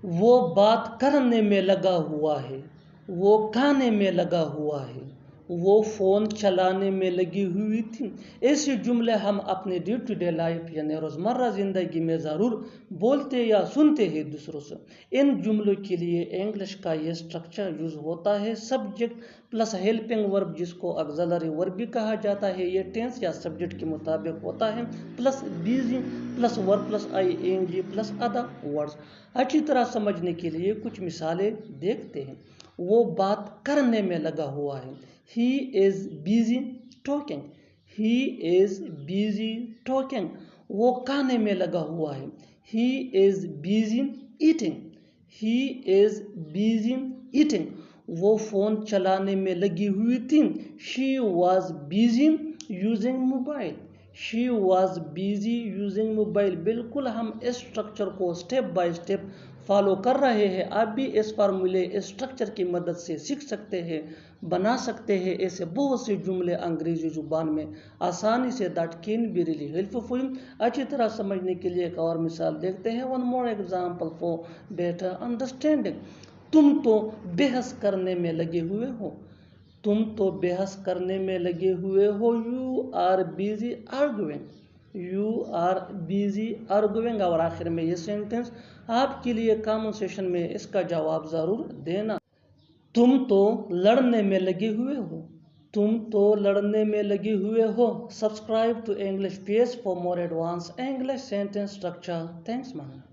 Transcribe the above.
وہ بات کرنے میں لگا ہوا ہے، وہ کھانے میں لگا ہوا ہے، وہ فون چلانے میں لگی ہوئی تھی۔ ایسے جملے ہم اپنے ڈے ٹو ڈے لائف یعنی روزمرہ زندگی میں ضرور بولتے یا سنتے ہیں دوسروں سے۔ ان جملوں کے لیے انگلش کا یہ سٹرکچر یوز ہوتا ہے، سبجیکٹ پلس ہیلپنگ ورب جس کو آگزیلری ورب بھی کہا جاتا ہے۔ یہ ٹینس یا سبجیکٹ کے مطابق ہوتا ہے، plus busy plus verb plus I N G plus other words. اچھی طرح سمجھنے کے لیے کچھ مثالیں دیکھتے ہیں۔ وہ بات کرنے میں لگا ہوا ہے، He is busy talking. He is busy talking. وہ کھانے میں لگا ہوا ہے، He is busy eating. He is busy eating. وہ فون چلانے میں لگی ہوئی تھی، She was busy using mobile. She was busy using mobile. بالکل ہم اس سٹرکچر کو سٹیپ بائی سٹیپ فالو کر رہے ہیں۔ آپ بھی اس فارمولے اس سٹرکچر کی مدد سے سیکھ سکتے ہیں، بنا سکتے ہیں ایسے بہت سے جملے انگریزی زبان میں آسانی سے that can be really helpful for you۔ اچھی طرح سمجھنے کے لیے ایک اور مثال دیکھتے ہیں۔ One more example for better understanding. تم تو بحث کرنے میں لگے ہوئے ہو، تم تو بحث کرنے میں لگے ہوئے ہو۔ You are busy arguing. You are busy arguing۔ اور آخر میں یہ سینٹنس آپ کے لیے کامن سیشن میں اس کا جواب ضرور دینا۔ تم تو لڑنے میں لگے ہوئے ہو، تم تو لڑنے میں لگے ہوئے ہو۔ Subscribe to English page for more advance English sentence structure. Thanks مان۔